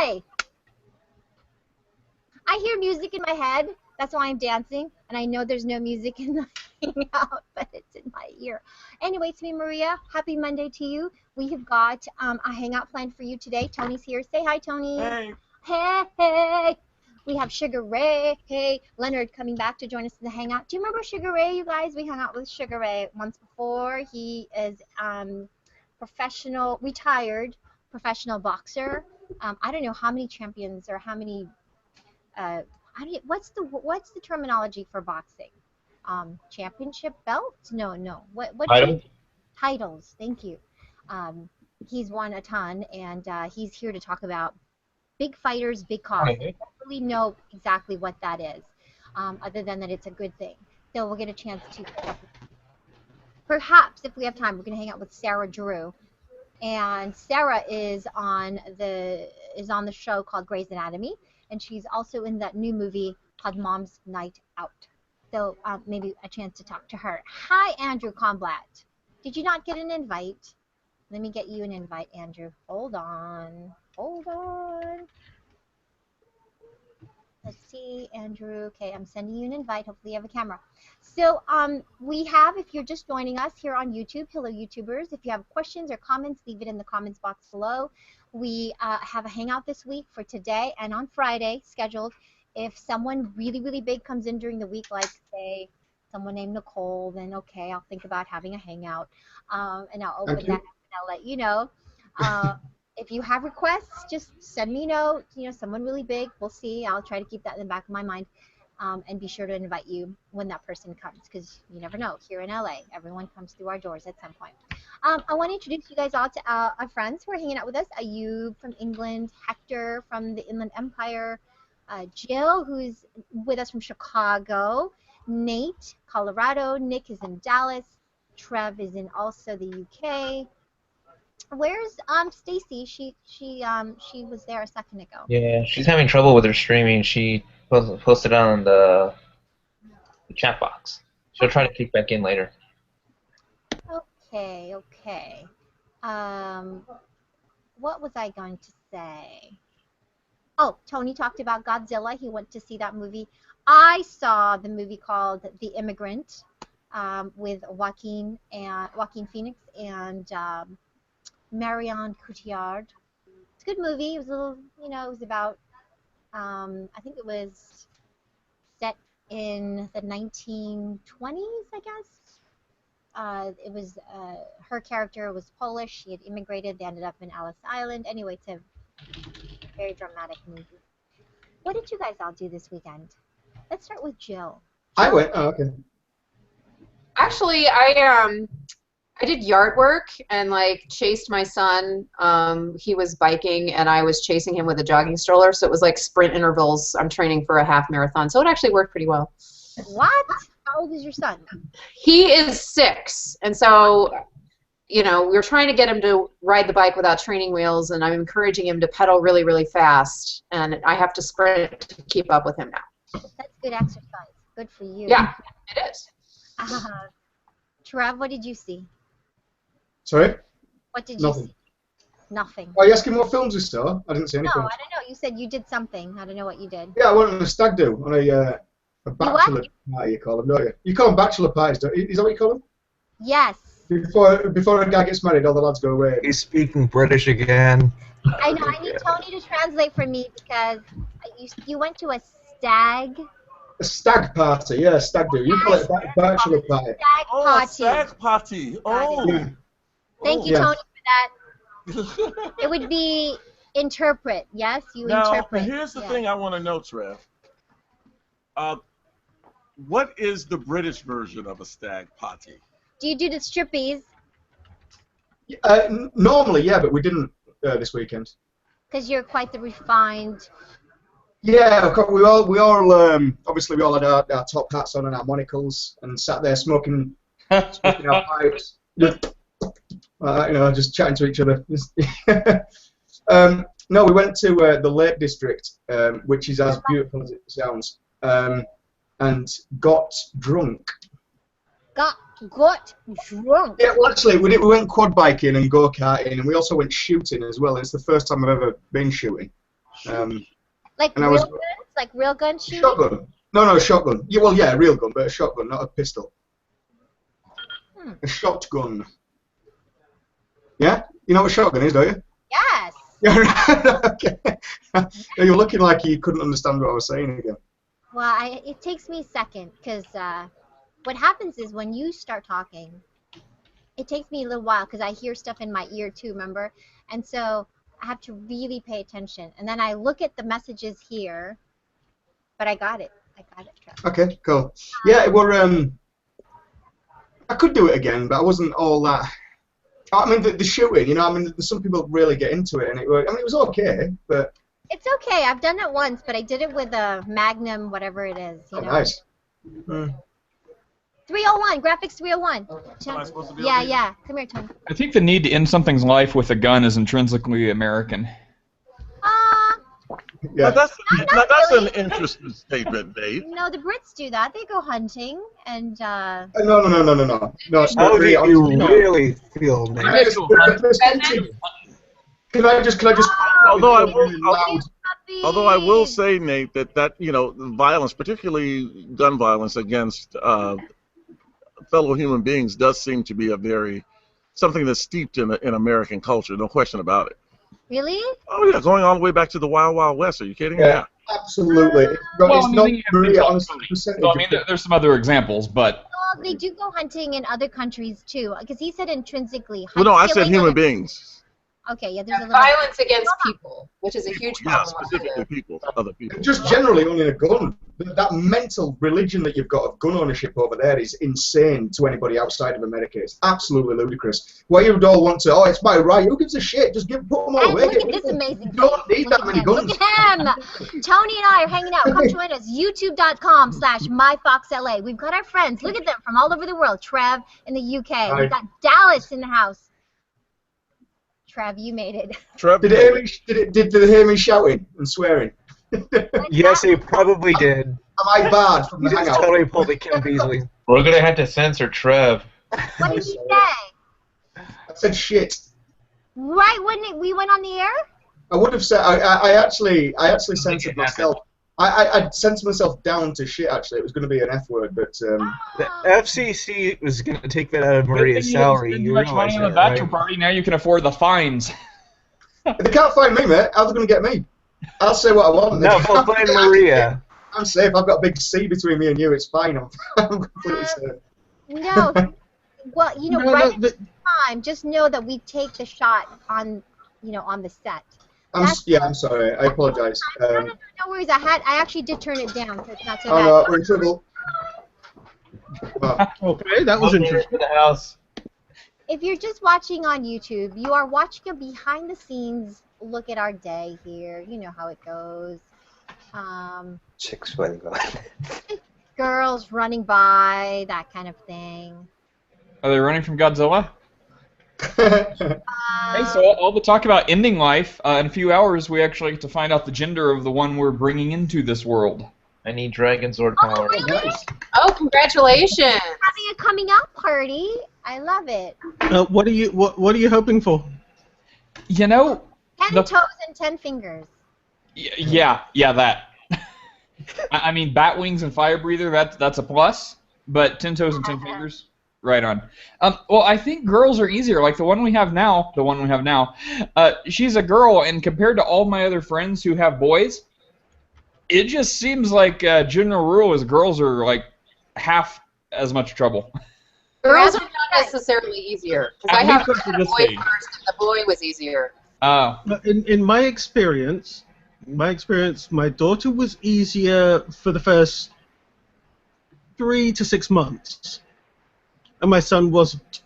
Hi! I hear music in my head. That's why I'm dancing. And I know there's no music in the hangout, but it's in my ear. Anyway, it's me, Maria. Happy Monday to you. We have got a hangout planned for you today. Tony's here. Say hi, Tony. Hey. Hey, hey. We have Sugar Ray. Hey, Leonard coming back to join us in the hangout. Do you remember Sugar Ray, you guys? We hung out with Sugar Ray once before. He is retired professional boxer. I don't know how many champions or how many what's the terminology for boxing? Championship belts? No. What titles? Thank you. He's won a ton, and he's here to talk about big fighters, big costs. I don't really know exactly what that is, other than that it's a good thing. So we'll get a chance to perhaps, if we have time, we're going to hang out with Sarah Drew. And Sarah is on the show called Grey's Anatomy, and she's also in that new movie called Mom's Night Out. So maybe a chance to talk to her. Hi, Andrew Comblatt. Did you not get an invite? Let me get you an invite, Andrew. Hold on. Let's see, Andrew. Okay, I'm sending you an invite. Hopefully you have a camera. So we have, if you're just joining us here on YouTube, hello YouTubers. If you have questions or comments, leave it in the comments box below. We have a hangout this week for today and on Friday scheduled. If someone really, really big comes in during the week, like say someone named Nicole, then okay, I'll think about having a hangout. And I'll open that and I'll let you know. If you have requests, just send me a note. You know, someone really big. We'll see. I'll try to keep that in the back of my mind, and be sure to invite you when that person comes, because you never know. Here in LA, everyone comes through our doors at some point. I want to introduce you guys all to our friends who are hanging out with us. Ayub from England, Hector from the Inland Empire, Jill, who's with us from Chicago, Nate, Colorado, Nick is in Dallas, Trev is in also the UK. Where's Stacy? She was there a second ago. Yeah, she's having trouble with her streaming. She posted on the chat box. She'll try to kick back in later. Okay. What was I going to say? Oh, Tony talked about Godzilla. He went to see that movie. I saw the movie called The Immigrant with Joaquin Phoenix and Marion Cotillard. It's a good movie. It was a little, it was about, I think it was set in the 1920s, I guess. It was, her character was Polish. She had immigrated. They ended up in Ellis Island. Anyway, it's a very dramatic movie. What did you guys all do this weekend? Let's start with Jill. I went. Oh, okay. Actually, I did yard work and like chased my son. He was biking and I was chasing him with a jogging stroller. So it was like sprint intervals. I'm training for a half marathon. So it actually worked pretty well. What? How old is your son? He is 6. And so, we're trying to get him to ride the bike without training wheels, and I'm encouraging him to pedal really, really fast. And I have to sprint to keep up with him now. That's good exercise. Good for you. Yeah, it is. Trev, what did you see? Sorry? What did you see? Nothing. Are you asking what films we saw? I didn't see any films. No, I don't know. You said you did something. I don't know what you did. Yeah, I went on a stag do, on a bachelor party, you call them, don't you? You call them bachelor parties, don't you? Is that what you call them? Yes. Before a guy gets married, all the lads go away. He's speaking British again. I know. I need Tony to translate for me because you went to a stag. A stag party, yeah, stag do. You call it a bachelor party. Stag party. A stag party. Oh. Yeah. Thank you, Tony, for that. It would be interpret, yes? You interpret. Now, here's the thing I want to know, Trev. What is the British version of a stag party? Do you do the strippies? Normally, yeah, but we didn't this weekend. Because you're quite the refined. Yeah, we all obviously we all had our top hats on and our monocles and sat there smoking our pipes, just chatting to each other. No, we went to the Lake District, which is as beautiful as it sounds, and got drunk. Got drunk? Yeah, well, actually, we went quad biking and go-karting, and we also went shooting as well. It's the first time I've ever been shooting. Like and I real was guns? Like real gun shooting? shotgun. No, shotgun. Yeah, well, yeah, a real gun, but a shotgun, not a pistol. A shotgun. Yeah, you know what a shotgun is, don't you? Yes. Yeah, right. Okay. You're looking like you couldn't understand what I was saying again. Well, it takes me a second because what happens is when you start talking, it takes me a little while because I hear stuff in my ear too, remember? And so I have to really pay attention. And then I look at the messages here, but I got it. Trev. Okay, cool. Yeah, I could do it again, but I wasn't all that. I mean, the shooting, you know, I mean, some people really get into it, and it was okay, but. It's okay. I've done it once, but I did it with a Magnum, whatever it is. You know? Nice. 301, graphics 301. Am I supposed to be Yeah, over here? yeah. Come here, Tony. I think the need to end something's life with a gun is intrinsically American. Yeah. Now that's really. an interesting statement, Dave. No, the Brits do that. They go hunting and. No. How do you really feel, Can man? I just? Although I will, Puppy. although I will say, Nate, that you know, violence, particularly gun violence against fellow human beings, does seem to be something that's steeped in American culture. No question about it. Really? Oh yeah, going all the way back to the Wild Wild West. Are you kidding? Yeah, absolutely. Well, It's I mean, not then you have really things like honest hunting. percentage. So, I mean, there's some other examples, but Well, they do go hunting in other countries too, because he said intrinsically. Well, no, I said killing human other- beings. Okay, yeah, there's a little. Violence against people, which is a huge Yeah, problem. specifically people, other people. Just generally owning a gun. That mental religion that you've got of gun ownership over there is insane to anybody outside of America. It's absolutely ludicrous. Why you all want to? Oh, it's my right. Who gives a shit? Just put them all And away. look Get at rid this of them. amazing You don't face. need Look that at many him. guns. Look at him. Tony and I are hanging out. Come join us. YouTube.com/MyFoxLA. We've got our friends. Look at them from all over the world. Trev in the UK. Hi. We've got Dallas in the house. Trev, you made it. Trevor, Did they hear me shouting and swearing? Yes, they probably did. Am I bad from You the just hangout? totally pulled a Kim Beasley. We're gonna have to censor Trev. What did he say? I said shit. Right when we went on the air? I would have said. I actually censored it myself. I censored myself down to shit. Actually, it was going to be an F word, but The FCC was going to take that out of Maria's Good thing you didn't salary. spend You too much money realize on the that, bachelor right? party. Now you can afford the fines. they can't find me, mate. How are they going to get me? I'll say what I want. No, we'll find Maria. I'm safe. I've got a big C between me and you. It's fine. I'm completely safe. No. Well, you know, No, right no, at the time, just know that we take the shot on, you know, on the set. I'm sorry. I apologise. No worries. I actually did turn it down, so it's not so Oh bad. no, we're in trouble. Well, Okay, that was interesting. For the house. If you're just watching on YouTube, you are watching a behind-the-scenes look at our day here. You know how it goes. Chicks sweating on. Girls running by, that kind of thing. Are they running from Godzilla? Hey, so Um, all the talk about ending life, in a few hours we actually get to find out the gender of the one we're bringing into this world. I need Dragon Zord Oh, power. really? Oh, congratulations! Having a coming out party. I love it. What are you hoping for? You know, 10 The- toes and 10 fingers. yeah, that. I mean, bat wings and fire breather, that's a plus, but 10 toes and 10 fingers, right on. Well, I think girls are easier. Like the one we have now, she's a girl, and compared to all my other friends who have boys, it just seems like general rule is girls are like half as much trouble. Girls are not necessarily easier. Because I At had least up to a this boy age. first, and the boy was easier. In my experience, my daughter was easier for the first 3 to 6 months, and my son wasn't.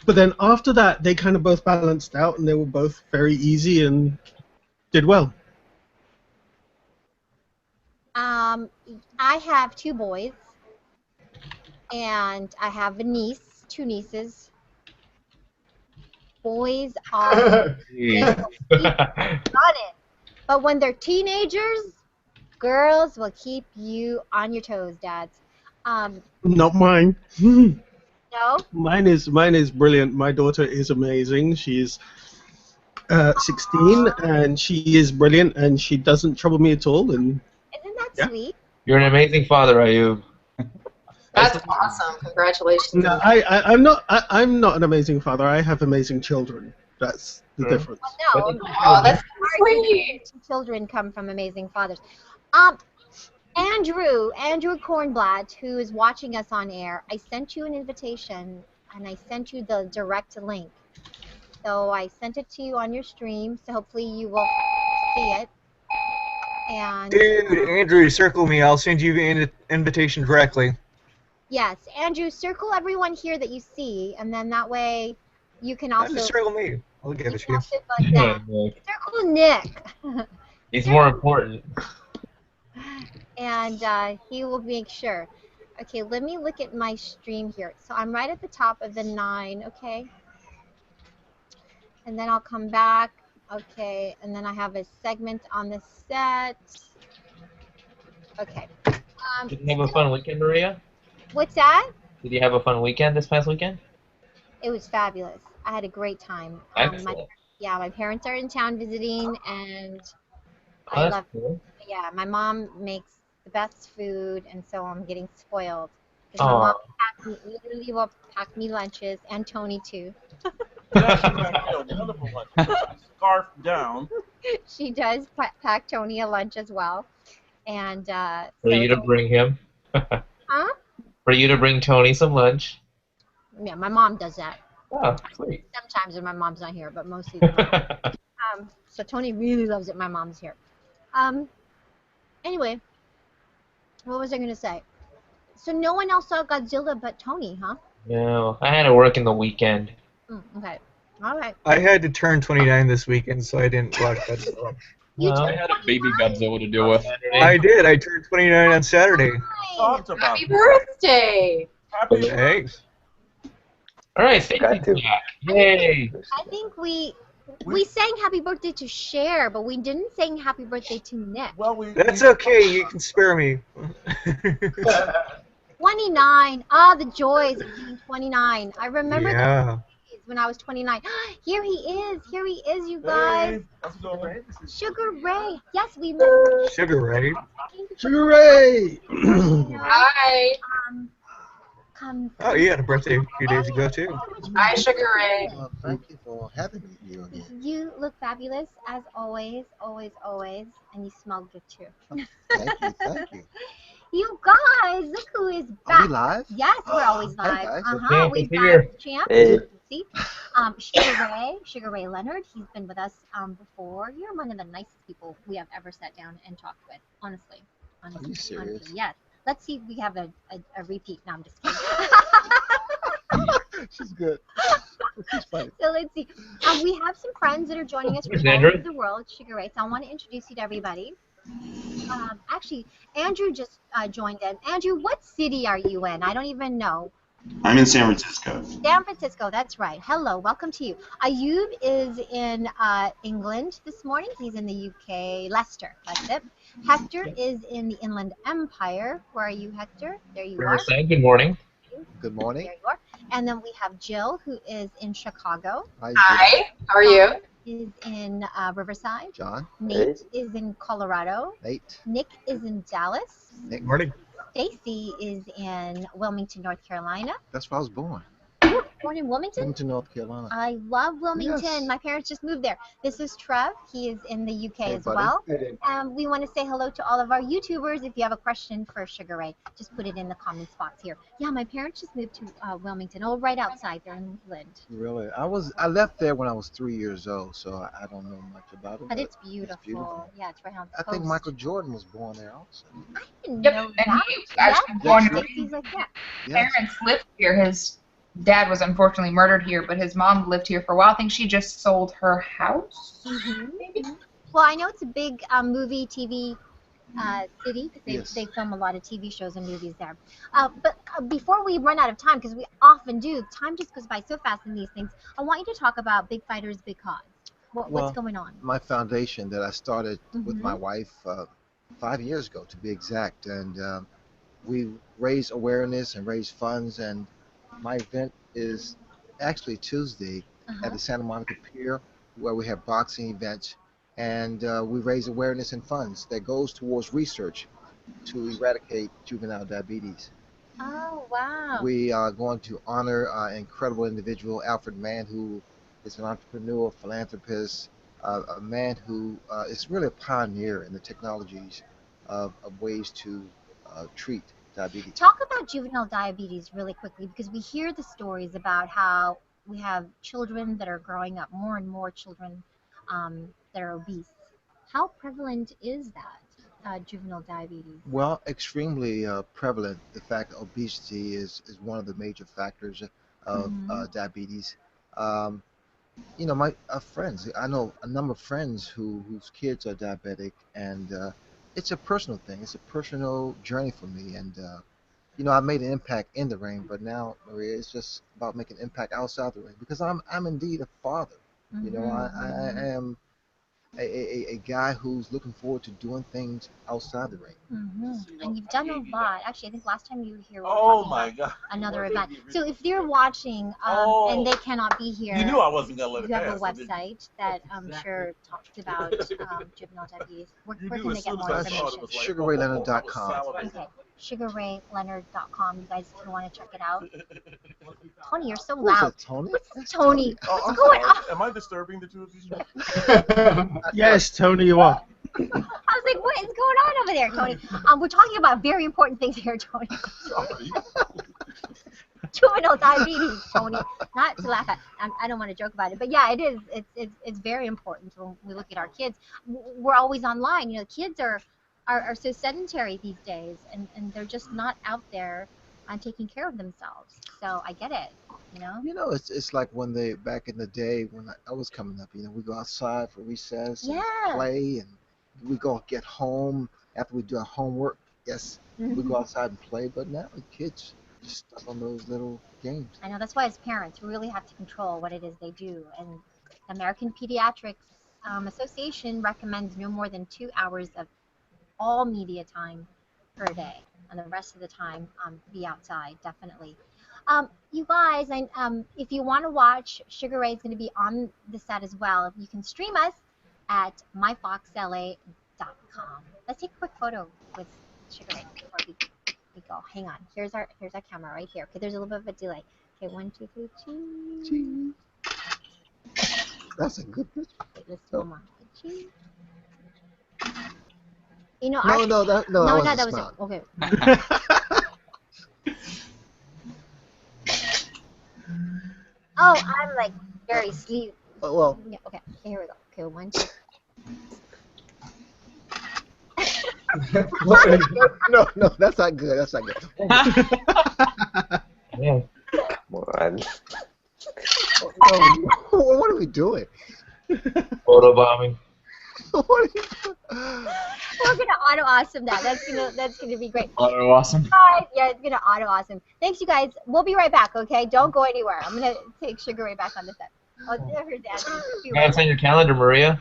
But then after that, they kind of both balanced out, and they were both very easy and did well. I have 2 boys, and I have a niece, 2 nieces. Boys are got it. But when they're teenagers, girls will keep you on your toes, dads. Not mine. No? Mine is brilliant. My daughter is amazing. She's 16, and she is brilliant, and she doesn't trouble me at all. And Isn't that Yeah. sweet? You're an amazing father, Ayub. That's awesome. Congratulations. no, I'm not an amazing father. I have amazing children. That's the difference. No, Oh, that's sweet. children come from amazing fathers. Andrew Kornblatt, who is watching us on air, I sent you an invitation and I sent you the direct link. So I sent it to you on your stream, so hopefully you will see it. And Dude, Andrew, circle me. I'll send you an invitation directly. yes, Andrew, circle everyone here that you see, and then that way you can Not also just circle me. I'll give it to you. also button down. Circle Nick. He's more important. And he will make sure. Okay, let me look at my stream here. So I'm right at the top of the 9, okay? And then I'll come back. Okay, and then I have a segment on the set. Okay. Did you have a fun weekend, Maria? What's that? Did you have a fun weekend this past weekend? It was fabulous. I had a great time. Excellent. My parents are in town visiting, and Oh, I that's love. cool. Yeah, my mom makes the best food, and so I'm getting spoiled. 'Cause my Aw. mom literally will pack me lunches, and Tony too. Wonderful lunch. Scarf down. She does pack Tony a lunch as well, and For you to bring him. Huh? For you to bring Tony some lunch. Yeah, my mom does that. Oh, sweet. Sometimes when my mom's not here, but mostly. The mom. So Tony really loves it. My mom's here. Anyway, what was I gonna say? So no one else saw Godzilla but Tony, huh? No, I had to work in the weekend. Okay. All right. I had to turn 29 this weekend, so I didn't watch that. You Well, I had a baby Godzilla to deal with. I did. I turned 29 on Saturday. Talked about Happy birthday. Happy Thanks. All right, Stacy's back. Yay! I think we sang happy birthday to Cher, but we didn't sing happy birthday to Nick. Well, That's okay. You can spare me. 29. The joys of being 29. I remember Yeah. when I was 29. Here he is. Here he is, you guys. Sugar Ray. Yes, we met. Sugar Ray. Sugar Ray! Hi. Come. Oh, you had a birthday a few days ago, too. Hi, Sugar Ray. Well, thank you for having me here again. You look fabulous as always, always, always, and you smell good too. Thank you, thank you. You guys, look who is Are we back. live? Yes, we're always Hey, live. guys. Champ We've is got here. Champ. Hey. See, Sugar Ray Leonard. He's been with us before. You're one of the nicest people we have ever sat down and talked with. Honestly. Are you serious? Honestly, yes. Let's see if we have a repeat. No, I'm just kidding. She's good. She's funny. So let's see. We have some friends that are joining us from Where's all Andrew? over the world, Sugar Ray. So I want to introduce you to everybody. Actually, Andrew just joined in. Andrew, what city are you in? I don't even know. I'm in San Francisco. San Francisco, that's right. Hello, welcome to you. Ayub is in England this morning. He's in the UK, Leicester, that's it. Hector is in the Inland Empire. Where are you, Hector? There you are. Riverside, good morning. Good morning. There you are. And then we have Jill, who is in Chicago. Hi, Hi. How are you? Is in Riverside. John. Nate is in Colorado. Nate. Nick is in Dallas. Nick. Morning. Stacy is in Wilmington, North Carolina. That's where I was born. Born in Wilmington? Wilmington, North Carolina. I love Wilmington. Yes. My parents just moved there. This is Trev. He is in the UK Hey, as buddy. well. Hey, We want to say hello to all of our YouTubers. If you have a question for Sugar Ray, just put it in the comments box here. Yeah, my parents just moved to Wilmington. Oh, right outside. They're in England. Really? I left there when I was 3 years old, so I don't know much about it. But it's beautiful. beautiful. Yeah, it's right on the I coast. think Michael Jordan was born there also. I didn't Yep, know and that. he actually Yeah, born in Stacy's like that. Yes. parents lived here. His dad was unfortunately murdered here, but his mom lived here for a while. I think she just sold her house. Maybe. Well, I know it's a big movie, TV city because Yes. they film a lot of TV shows and movies there. But before we run out of time, because we often do, time just goes by so fast in these things. I want you to talk about Big Fighters, Big Cause. What's Well, going on? My foundation that I started with Mhm. my wife 5 years ago, to be exact, and we raise awareness and raise funds. And my event is actually Tuesday Uh-huh. at the Santa Monica Pier where we have boxing events, and we raise awareness and funds that goes towards research to eradicate juvenile diabetes. Oh, wow. We are going to honor an incredible individual, Alfred Mann, who is an entrepreneur, philanthropist, a man who is really a pioneer in the technologies of ways to treat diabetes. Talk about juvenile diabetes really quickly, because we hear the stories about how we have children that are growing up, more and more children that are obese. How prevalent is that, juvenile diabetes? Well, extremely prevalent. The fact that obesity is one of the major factors of diabetes. Um, my friends, I know a number of friends whose kids are diabetic, and it's a personal thing. It's a personal journey for me, and I made an impact in the ring, but now, Maria, it's just about making an impact outside the ring, because I'm indeed a father. I am a guy who's looking forward to doing things outside the ring. And you've done a lot. Actually, I think last time you were here, we were Oh talking my about God. another event. So if they're watching and they cannot be here, You knew I wasn't gonna let it you have a pass, didn't you? website that I'm sure talks about juvenile diabetes. Where can knew they as get soon more as I saw it, information? it was like, SugarRayLeonard.com. Okay, sugarrayleonard.com. You guys, if you want to check it out. Tony, you're so Who is loud. that, Tony? What's Tony? Oh, What's I'm going sorry. on? Am I disturbing the two of you? Yes, Tony, you are. I was like, what is going on over there, Tony? We're talking about very important things here, Tony. Sorry. Juvenile diabetes, Tony. Not to laugh at. I don't want to joke about it, but yeah, it is. It's very important when we look at our kids. We're always online. Kids are so sedentary these days, and they're just not out there taking care of themselves. So I get it. It's like when they back in the day when I was coming up. We go outside for recess and Yeah. play, and we go get home after we do our homework. Yes, we go outside and play. But now the kids just stuck on those little games. I know, that's why as parents we really have to control what it is they do. And the American Pediatrics Association recommends no more than 2 hours of all media time per day, and the rest of the time be outside, definitely. You guys, if you want to watch, Sugar Ray is going to be on the set as well. You can stream us at myfoxla.com. Let's take a quick photo with Sugar Ray before we go. Hang on. Here's our camera right here. Okay, there's a little bit of a delay. Okay, 1, 2, 3, cheese. That's a good picture. Okay, let's do one more. Cheese. No, that was it. Okay. Oh, I'm like very sleep. Oh, well. Yeah, okay, here we go. Okay, 1, 2. No, that's not good. That's not good. Yeah. What? What are we doing? Photobombing. What are you doing? We're gonna auto awesome that. That's gonna be great. Auto awesome. Guys, yeah, it's gonna auto awesome. Thanks, you guys. We'll be right back. Okay, don't go anywhere. I'm gonna take Sugar Ray back on the set. Oh, there's Dad. That's on your calendar, Maria.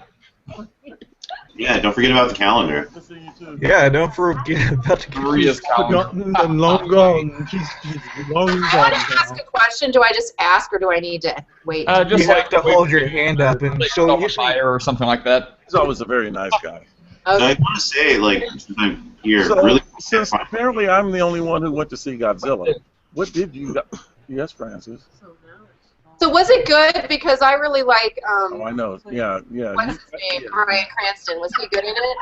Yeah, don't forget about the calendar. Yeah, don't forget about the Maria's calendar. Forgotten and long gone. She's long I want gone to ask now. a question. Do I just ask, or do I need to wait? Just You like have to hold your hand up and like so so you fire or something like that. He's always a very nice guy. And I Okay. want to say, like, since I'm here, So, really. since apparently I'm the only one who went to see Godzilla, what did you? Yes, Francis. So was it good? Because I really like. Oh, I know. Yeah. What's his name? Brian Cranston. Was he good in it?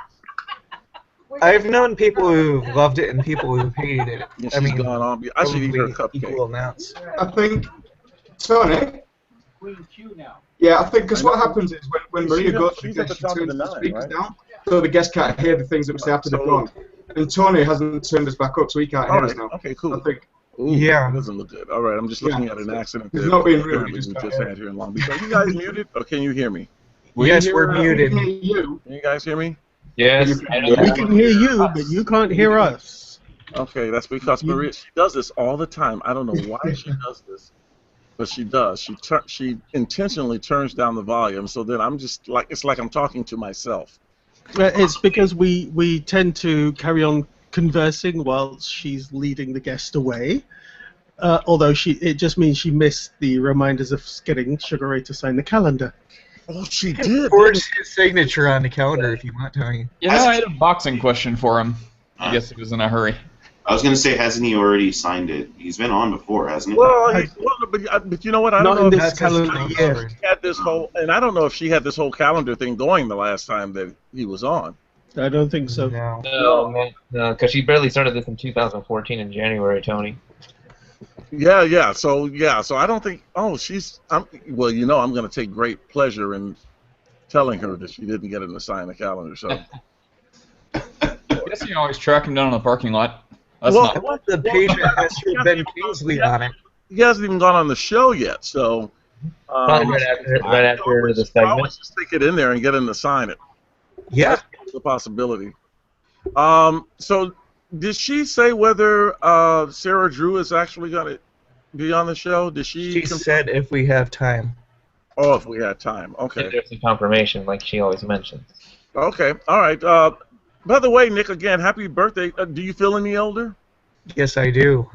I've known people who loved it and people who hated it. Yeah, I she's mean, gone on. I should eat her probably cupcake. equal amounts. I think, Tony. Yeah, I think because what happens is when Maria goes to the she's at the guest, she top of turns the the nine, speakers right? down, so the guest can't hear the things that we say after they've gone. And Tony hasn't turned us back up, so he can't All hear us right. now. Okay. Cool. I think. Ooh, Yeah. That doesn't look good. All right. I'm just looking at an accident He's that not being rude, apparently he just we can't just hear. had here in Long Beach. Are you guys muted, or can you hear me? Yes, we're We muted. can hear you. Can you guys hear me? Yes. We can hear you, but you can't hear us. Okay, that's because Maria, she does this all the time. I don't know why she does this, but she does. She intentionally turns down the volume, so then I'm just like, it's like I'm talking to myself. It's because we tend to carry on conversing whilst she's leading the guest away. Although it just means she missed the reminders of getting Sugar Ray to sign the calendar. Oh, she did. Forge his signature on the calendar if you want, Tony. You know, I had a boxing question for him. I guess he was in a hurry. I was going to say, hasn't he already signed it? He's been on before, hasn't he? Well, but you know what? I don't Not know in if this calendar year. she had this whole, and I don't know if she had this whole calendar thing going the last time that he was on. I don't think so. No. No, because she barely started this in 2014 in January, Tony. Yeah. So I don't think. Oh, well, you know, I'm going to take great pleasure in telling her that she didn't get him to sign the calendar. So. I guess you always track him down in the parking lot. That's Well, I want the page that has Ben Kingsley on it. He hasn't even gone on the show yet, so. Probably right after the I'll segment. always just stick it in there and get him to sign it. Yeah. That's a possibility. So, did she say whether Sarah Drew is actually going to be on the show? Did she? She said if we have time. Oh, if we had time. Okay. If there's some confirmation, like she always mentions. Okay. All right. By the way, Nick, again, happy birthday. Do you feel any older? Yes, I do.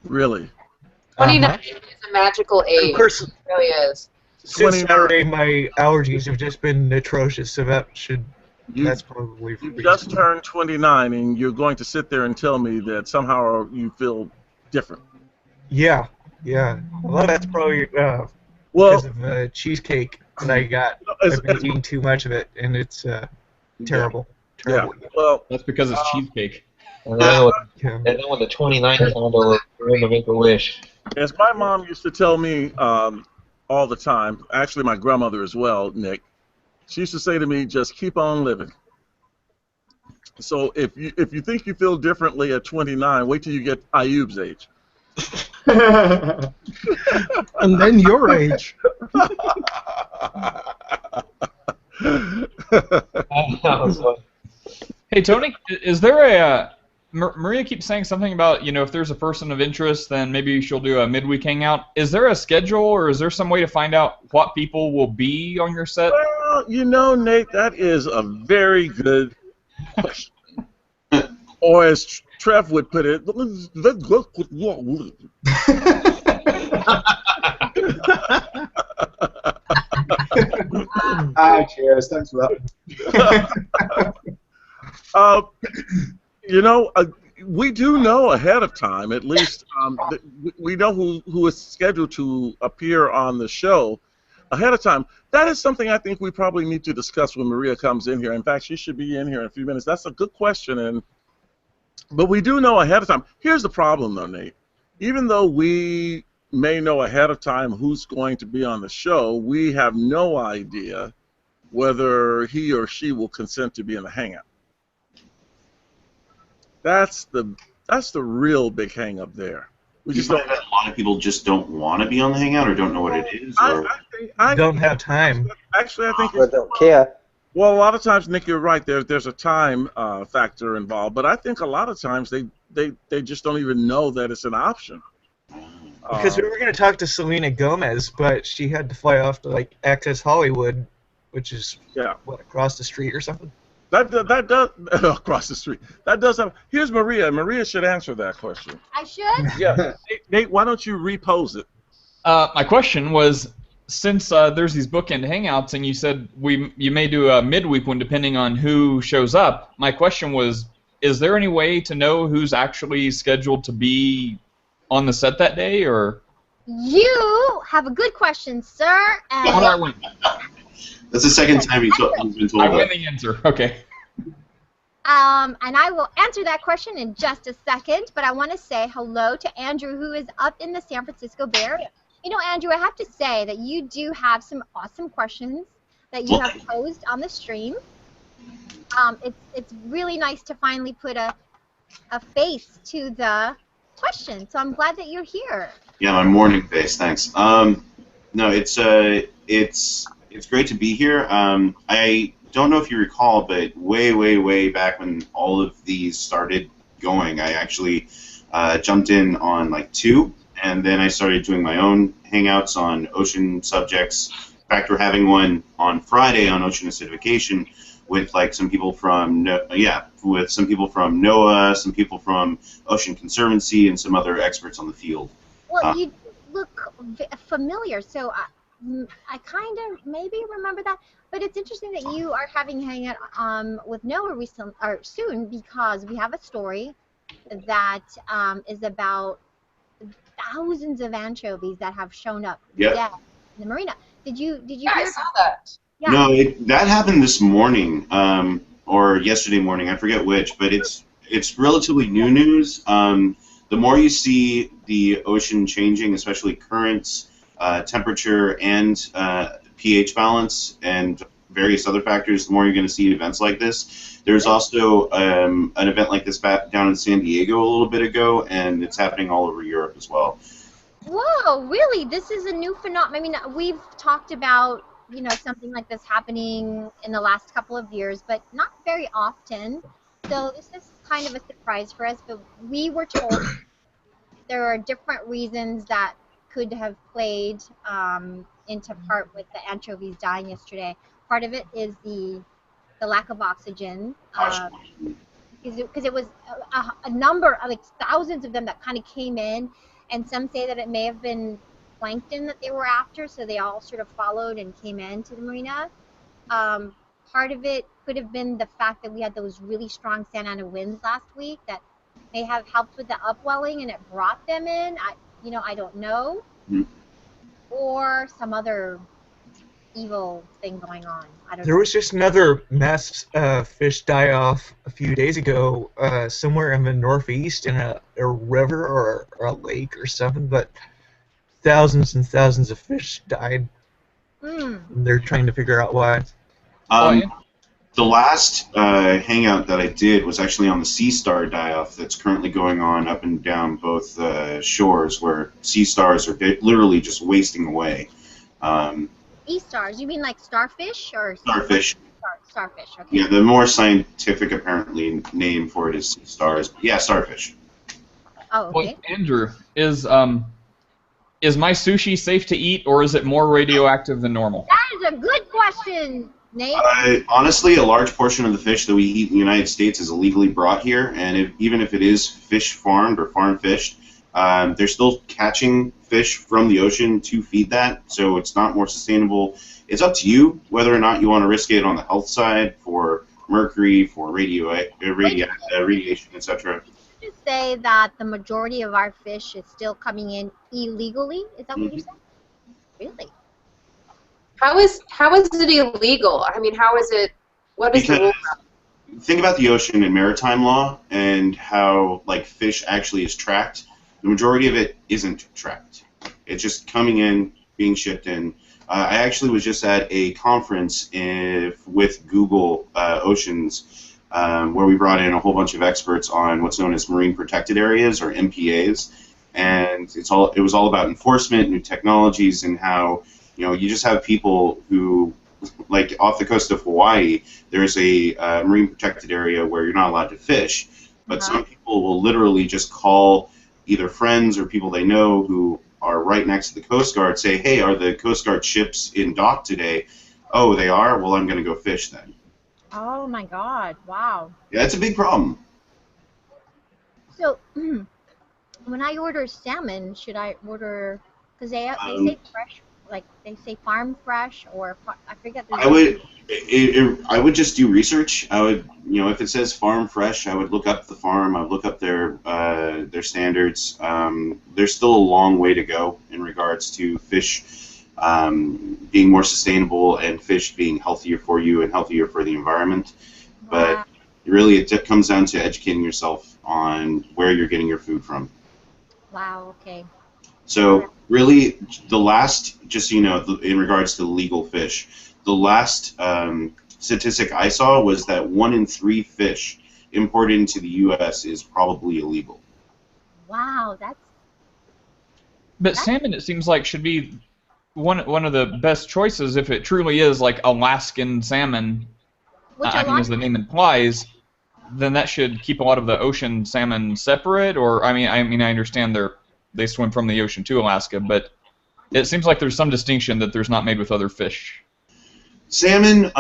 Really? 29 is a magical age. Of course. It really is. Since Saturday, my allergies have just been atrocious, so that's probably You just turned 29, and you're going to sit there and tell me that somehow you feel different. Yeah. Well, that's probably because of cheesecake that I got. I've been eating too much of it, and it's terrible. Yeah. Well, that's because it's cheesecake. And then with the 29th candle, we're going to make a wish. As my mom used to tell me all the time, actually my grandmother as well, Nick, she used to say to me, just keep on living. So if you think you feel differently at 29, wait till you get Ayub's age. And then your age. Hey, Tony, is there a... Maria keeps saying something about, if there's a person of interest, then maybe she'll do a midweek hangout. Is there a schedule, or is there some way to find out what people will be on your set? Well, Nate, that is a very good question. Or as Trev would put it, Cheers. Thanks for that. We do know ahead of time, at least we know who is scheduled to appear on the show ahead of time. That is something I think we probably need to discuss when Maria comes in here. In fact, she should be in here in a few minutes. That's a good question, but we do know ahead of time. Here's the problem, though, Nate. Even though we may know ahead of time who's going to be on the show, we have no idea whether he or she will consent to be in the hangout. That's the real big hang up there. We just don't. A lot of people just don't want to be on the hangout or don't know what it is. Or... I don't have time. Actually, I think or don't care. Well, a lot of times, Nick, you're right. There's a time factor involved, but I think a lot of times they just don't even know that it's an option. Because we were going to talk to Selena Gomez, but she had to fly off to Access Hollywood, which is across the street or something. That does across the street. That does have. Here's Maria. Maria should answer that question. I should? Yeah. Nate, why don't you repose it? My question was, since there's these bookend hangouts, and you said you may do a midweek one depending on who shows up. My question was, is there any way to know who's actually scheduled to be on the set that day, or? You have a good question, sir. And I win. That's the second time he's been told I that. win the answer. Okay. And I will answer that question in just a second, but I want to say hello to Andrew, who is up in the San Francisco Bay Area. Andrew, I have to say that you do have some awesome questions that you have posed on the stream. It's really nice to finally put a face to the question, so I'm glad that you're here. Yeah, my morning face. Thanks. No, it's great to be here. I don't know if you recall, but way back when all of these started going, I actually jumped in on 2, and then I started doing my own hangouts on ocean subjects. In fact, we're having one on Friday on ocean acidification with some people from NOAA, some people from Ocean Conservancy, and some other experts on the field. Well, you look familiar, so I kind of maybe remember that, but it's interesting that you are having a hangout with Noah soon, because we have a story that is about thousands of anchovies that have shown up dead in the marina. Did you Yeah, hear? I saw that. Yeah. No, that happened this morning, or yesterday morning. I forget which, but it's relatively new news. The more you see the ocean changing, especially currents, temperature, and pH balance, and various other factors, the more you're going to see events like this. There's also an event like this back down in San Diego a little bit ago, and it's happening all over Europe as well. Whoa, really? This is a new phenomenon. I mean, we've talked about, something like this happening in the last couple of years, but not very often. So this is kind of a surprise for us, but we were told there are different reasons that could have played into part with the anchovies dying yesterday. Part of it is the lack of oxygen, because it was a number of, like, thousands of them that kind of came in, and some say that it may have been plankton that they were after, so they all sort of followed and came into the marina. Part of it could have been the fact that we had those really strong Santa Ana winds last week that may have helped with the upwelling and it brought them in. I don't know. Or some other evil thing going on. I don't know. There was just another mass fish die-off a few days ago, somewhere in the Northeast in a river or a lake or something, but thousands and thousands of fish died. And they're trying to figure out why. The last hangout that I did was actually on the Sea Star die-off that's currently going on up and down both shores, where sea stars are literally just wasting away. Sea stars? You mean like starfish or starfish? Starfish. Okay. Yeah, the more scientific apparently name for it is sea stars. Yeah, starfish. Oh, okay. Well, Andrew, is my sushi safe to eat, or is it more radioactive than normal? That is a good question, Nate. Honestly, a large portion of the fish that we eat in the United States is illegally brought here, and even if it is fish farmed or farm fished, they're still catching fish from the ocean to feed that, so it's not more sustainable. It's up to you whether or not you want to risk it on the health side for mercury, for radiation, etc. Did you say that the majority of our fish is still coming in illegally? Is that what you said? Really? How is it illegal? I mean, how is it? What is the rule? Think about the ocean and maritime law and how fish actually is tracked. The majority of it isn't tracked. It's just coming in, being shipped in. I actually was just at a conference with Google Oceans where we brought in a whole bunch of experts on what's known as marine protected areas, or MPAs, and it was all about enforcement, new technologies, and how you just have people who, like off the coast of Hawaii, there's a marine protected area where you're not allowed to fish, but some people will literally just call either friends or people they know who are right next to the Coast Guard, say, hey, are the Coast Guard ships in dock today? Oh, they are? Well, I'm going to go fish then. Oh, my God. Wow. Yeah, it's a big problem. So, when I order salmon, should I order, because they say fresh, like they say farm fresh, or I forget. I would just do research. I would, if it says farm fresh, I would look up the farm. I would look up their standards. There's still a long way to go in regards to fish being more sustainable and fish being healthier for you and healthier for the environment. But really, it comes down to educating yourself on where you're getting your food from. Wow. Okay. So really, the last, just so you know, in regards to legal fish, the last statistic I saw was that 1 in 3 fish imported into the U.S. is probably illegal. Wow, But salmon, it seems like, should be one of the best choices if it truly is like Alaskan salmon. As the name implies, then that should keep a lot of the ocean salmon separate. Or I understand they swim from the ocean to Alaska, but it seems like there's some distinction that there's not made with other fish. Salmon,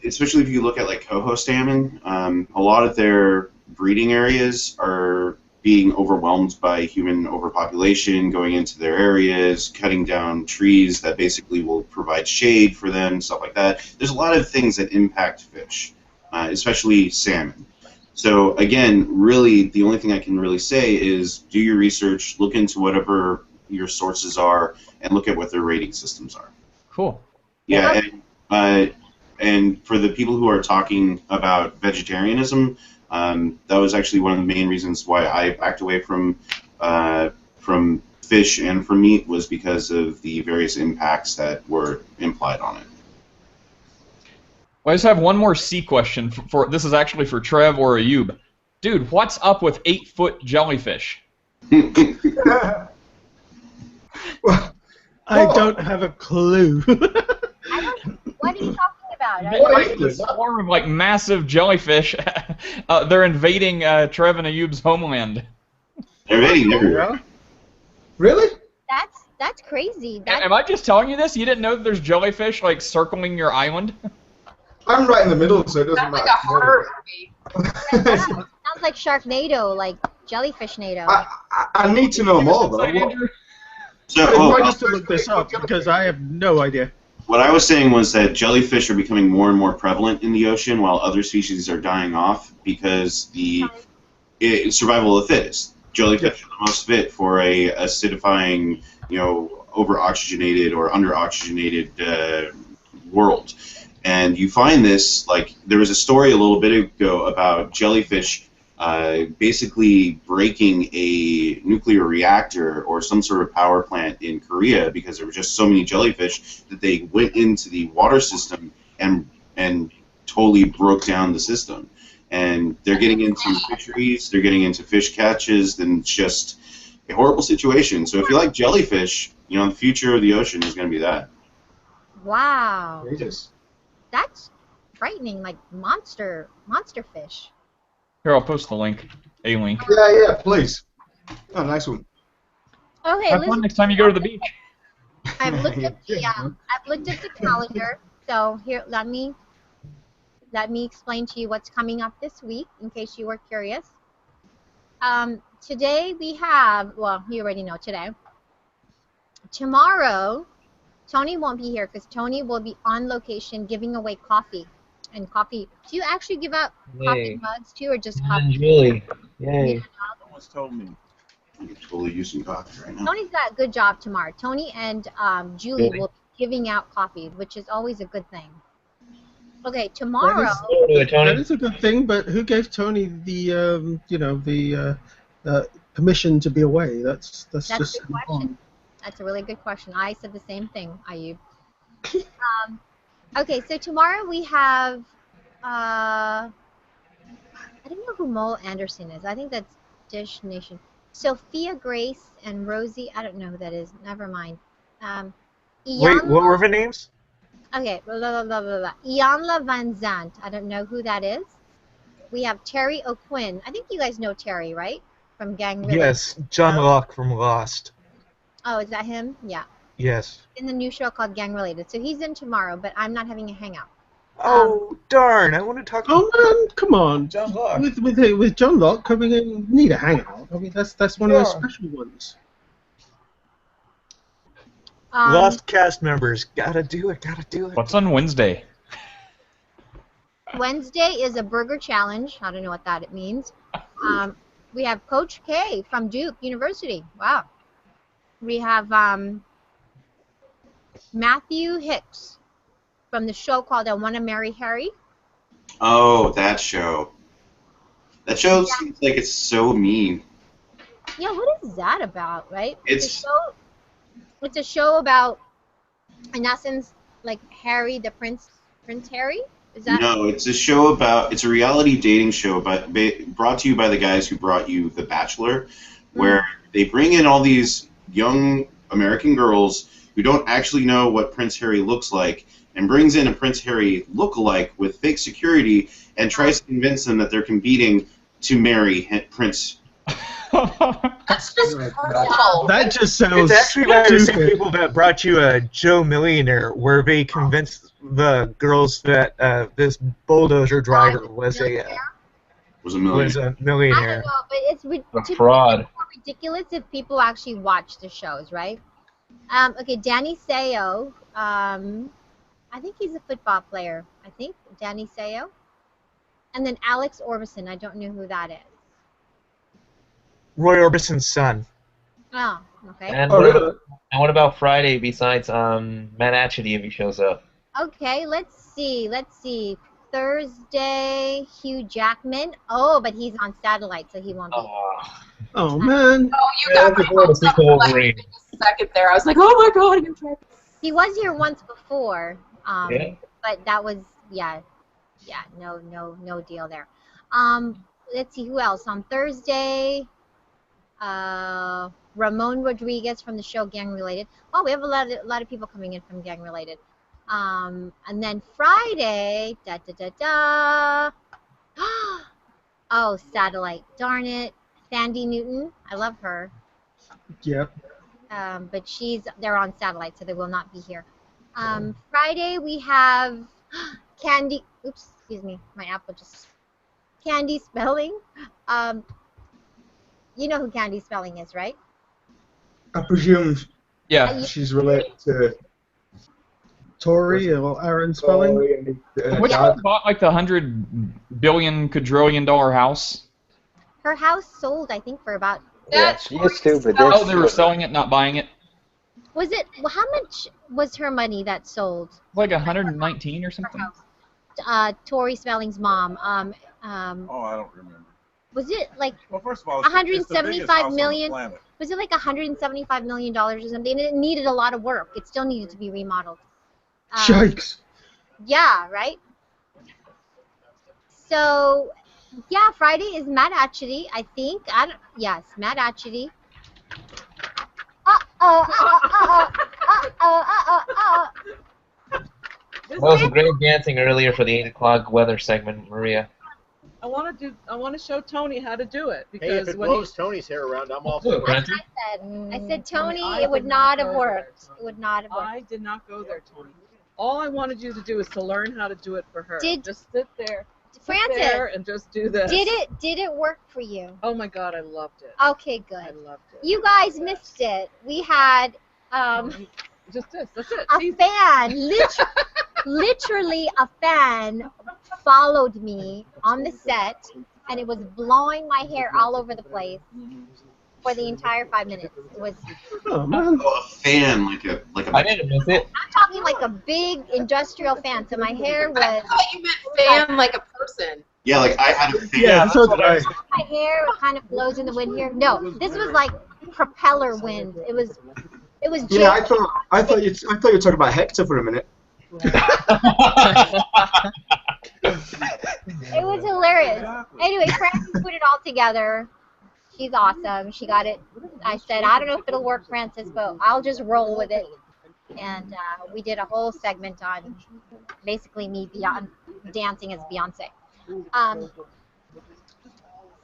especially if you look at like coho salmon, a lot of their breeding areas are being overwhelmed by human overpopulation, going into their areas, cutting down trees that basically will provide shade for them, stuff like that. There's a lot of things that impact fish, especially salmon. So again, really, the only thing I can really say is do your research, look into whatever your sources are, and look at what their rating systems are. Cool. Yeah, and for the people who are talking about vegetarianism, that was actually one of the main reasons why I backed away from fish and from meat, was because of the various impacts that were implied on it. Well, I just have one more C question. For this is actually for Trev or Ayub. Dude, what's up with 8-foot jellyfish? I don't have a clue. What are you talking about? Like a swarm of like massive jellyfish. They're invading Trev and Ayub's homeland. They're invading everywhere. Really? That's crazy. Am I just telling you this? You didn't know that there's jellyfish like circling your island? I'm right in the middle, so it doesn't Sounds matter. like a horror movie. Sounds like Sharknado, like Jellyfish-nado. I need to know more, though. So, I have to look this up because I have no idea. what I was saying was that jellyfish are becoming more and more prevalent in the ocean, while other species are dying off because survival of the fittest. Jellyfish are the most fit for a acidifying, over-oxygenated or under-oxygenated world. And you find this, like, there was a story a little bit ago about jellyfish basically breaking a nuclear reactor or some sort of power plant in Korea because there were just so many jellyfish that they went into the water system and totally broke down the system. And they're getting into fisheries, they're getting into fish catches, and it's just a horrible situation. So if you like jellyfish, the future of the ocean is going to be that. Wow. Jesus. That's frightening, like monster fish. Here, I'll post the link. A link. Yeah, please. Oh, nice one. Okay, Have fun next time you go to the beach. I've looked at the calendar. So here, let me explain to you what's coming up this week, in case you were curious. Today we have, well, you already know today. Tomorrow, Tony won't be here because Tony will be on location giving away coffee. And coffee. Do you actually give out coffee mugs too, or just coffee? Julie. Yay. Almost told me. I'm totally using coffee right now. Tony's got a good job tomorrow. Tony and Julie will be giving out coffee, which is always a good thing. Okay, tomorrow. That is a good thing, but who gave Tony the permission to be away? That's That's just a good question. That's a really good question. I said the same thing, Ayub. Okay, so tomorrow we have, I don't know who Mole Anderson is. I think that's Dish Nation. Sophia Grace and Rosie, I don't know who that is. Never mind. Wait, what were the names? Okay, Ianla Van Zandt. I don't know who that is. We have Terry O'Quinn. I think you guys know Terry, right? From Gang Related. Yes, John Locke from Lost. Oh, is that him? Yeah. Yes. In the new show called Gang Related. So he's in tomorrow, but I'm not having a hangout. Oh, darn. I want to talk to Oh, man, come on. John Locke. With John Locke coming in, need a hangout. I mean, that's one of those special ones. Lost cast members. Gotta do it. What's on Wednesday? Wednesday is a burger challenge. I don't know what that means. We have Coach K from Duke University. Wow. We have Matthew Hicks from the show called I Want to Marry Harry. Oh, that show. That show seems like it's so mean. Yeah, what is that about, right? It's a show about, in essence, like Harry, the Prince Harry? Is that? No, it's a reality dating show brought to you by the guys who brought you The Bachelor, where they bring in all these young American girls who don't actually know what Prince Harry looks like, and brings in a Prince Harry look-alike with fake security and tries to convince them that they're competing to marry Prince. That's just cruel. That just sounds It's actually by the same stupid. people that brought you Joe Millionaire, where they convinced the girls that this bulldozer driver was a... Was a Was millionaire. a I don't millionaire. know, but it's A to me, fraud. it's more ridiculous if people actually watch the shows, right? Okay, Danny Seo. I think he's a football player. I think Danny Seo. And then Alex Orbison. I don't know who that is. Roy Orbison's son. Oh, okay. And Oh, really? what about Friday besides Matt Atchity if he shows up? Okay, let's see. Thursday, Hugh Jackman. Oh, but he's on satellite, so he won't be. Oh man. Oh, you got me pumped up Wolverine. a second there. I was like, oh my god, you're trying. He was here once before. Yeah. But that was no deal there. Let's see who else on Thursday. Ramon Rodriguez from the show Gang Related. Oh, we have a lot of people coming in from Gang Related. And then Friday, oh, satellite. Darn it. Sandy Newton. I love her. Yep. But they're on satellite, so they will not be here. Friday we have Candy. Oops, excuse me. My Apple just. Candy Spelling. You know who Candy Spelling is, right? I presume Yeah. she's related to Tori or Aaron Spelling. Tori and her Which dad. one bought like the $100 billion quadrillion house? Her house sold, I think, for about. Yeah, That's she used to, but Oh, then they were selling it, not buying it. Was it? Well, how much was her money that sold? Like 119 or something. Tori Spelling's mom. Oh, I don't remember. Was it like Well, first of all, 175 million? Was it like 175 million dollars or something? And it needed a lot of work. It still needed to be remodeled. Shikes. Yeah, right. So, yeah, Friday is Matt Atchity, I think. Yes, Matt Atchity. That was a great dancing earlier for the 8 o'clock weather segment, Maria. I want to show Tony how to do it Hey, because if it when blows Tony's hair around, I'm all Do it, for it. Brenton. I said, Tony, I it would did not not have go worked. It would not have worked. I did not go there, Tony. All I wanted you to do is to learn how to do it for her. Did- just sit there, Francis, there and just do this. did it work for you? Oh my God, I loved it. Okay, I good. loved it. You guys missed it. We had Just this. That's it. a fan, literally a fan followed me on the set, and it was blowing my hair all over the place for the entire 5 minutes. It was. Oh man. Oh, a fan, like a. I didn't miss it. I'm talking like a big industrial fan. So my hair I was. thought you meant fan like a person. Yeah, like I had a fan. Yeah, so did I. My hair kind of blows in the wind here. No, this was like propeller wind. It was. Yeah, I thought you were talking about Hector for a minute. It was hilarious. Anyway, Frances put it all together. She's awesome. She got it. I said, I don't know if it'll work, Frances, but I'll just roll with it. And we did a whole segment on basically me dancing as Beyonce.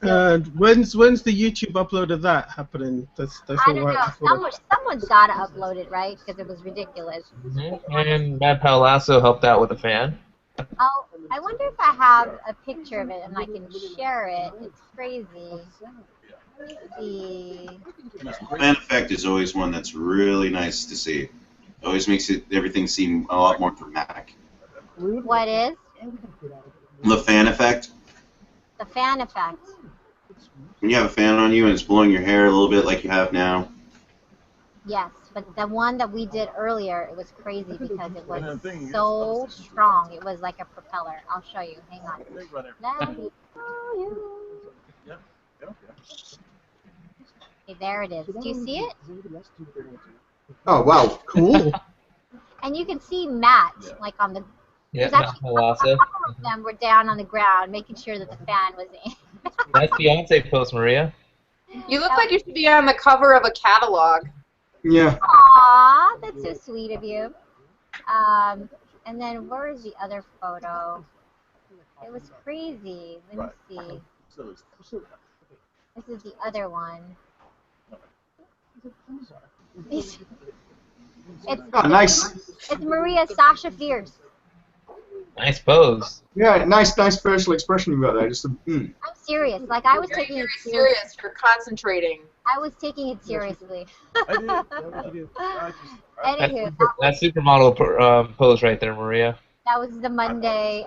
And when's the YouTube upload of that happening? That's I all don't right. know. before Someone's got to upload it, right? Because it was ridiculous. And Matt Palazzo helped out with a fan. Oh, I wonder if I have a picture of it and I can share it. It's crazy. The Fan effect is always one that's really nice to see. It always makes everything seem a lot more dramatic. what is The fan effect. the fan effect? When you have a fan on you and it's blowing your hair a little bit like you have now. Yes, but the one that we did earlier, it was crazy because it was so strong. It was like a propeller. I'll show you. Hang on. Let me show you. Okay, there it is. Do you see it? Oh wow, cool. And you can see Matt, like on the. Yeah, There's Matt actually Palazzo. a couple of them were down on the ground, making sure that the fan was in. Nice Beyonce post, Maria. You look like you should be on the cover of a catalog. Yeah. Aw, that's so sweet of you. And then where is the other photo? It was crazy. Let me see. This is the other one. It's Oh, nice. it's Maria Sasha Fierce. Nice pose. Yeah, nice facial expression you got there. Just I'm serious. Like I was Very, taking very it seriously. serious. You're concentrating. I was taking it seriously. I did. I did. Anywho, That supermodel pose right there, Maria. that was the Monday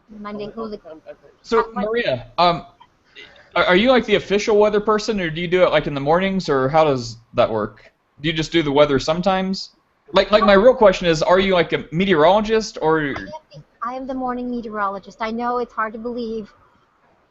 hooligan. So Maria, are you like the official weather person, or do you do it like in the mornings, or how does that work? Do you just do the weather sometimes? Like my real question is, are you like a meteorologist, or? I am the morning meteorologist. I know it's hard to believe.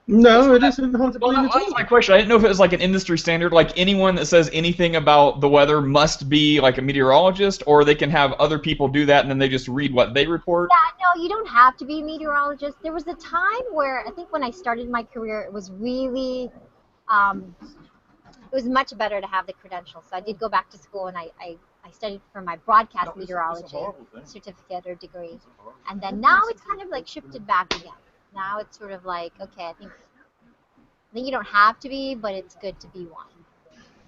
No, it isn't hard to Well, believe at that's all. my question. I didn't know if it was like an industry standard, like anyone that says anything about the weather must be like a meteorologist, or they can have other people do that and then they just read what they report. Yeah, no, you don't have to be a meteorologist. There was a time where I think when I started my career, it was really, it was much better to have the credentials. So I did go back to school and I studied for my broadcast meteorology certificate or degree. And then now it's kind of like shifted back again. Now it's sort of like, okay, I think you don't have to be, but it's good to be one.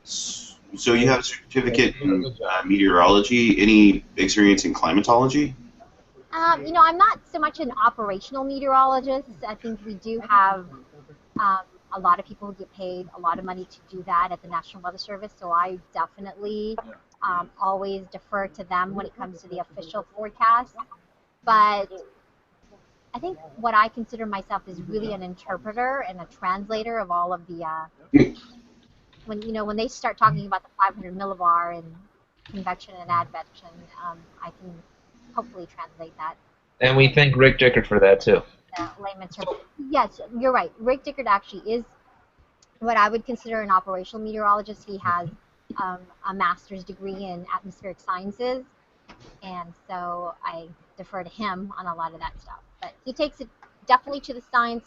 So you have a certificate in meteorology. Any experience in climatology? I'm not so much an operational meteorologist. I think we do have a lot of people who get paid a lot of money to do that at the National Weather Service, so I definitely always defer to them when it comes to the official forecast. But I think what I consider myself is really an interpreter and a translator of all of the when they start talking about the 500 millibar and convection and advection, I can hopefully translate that. And we thank Rick Dickert for that too. Layman's term. Yes, you're right. Rick Dickert actually is what I would consider an operational meteorologist. He has a master's degree in atmospheric sciences, and so I defer to him on a lot of that stuff. But he takes it definitely to the science.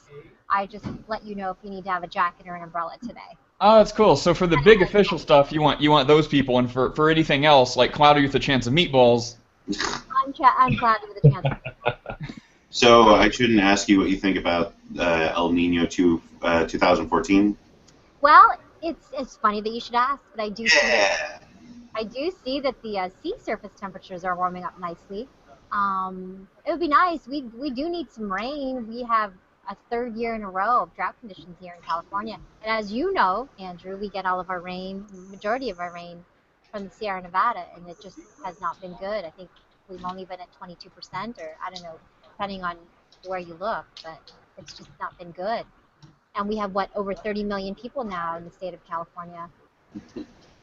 I just let you know if you need to have a jacket or an umbrella today. Oh, that's cool. So for the big official stuff, you want those people, and for anything else, like cloudy with a chance of meatballs. I'm cloudy with a chance. So I shouldn't ask you what you think about El Nino 2014. Well, it's funny that you should ask, but I do see that the sea surface temperatures are warming up nicely. It would be nice. We do need some rain. We have a third year in a row of drought conditions here in California, and as you know, Andrew, we get all of our rain, majority of our rain, from the Sierra Nevada, and it just has not been good. I think we've only been at 22%, or I don't know, depending on where you look, but it's just not been good. And we have, over 30 million people now in the state of California.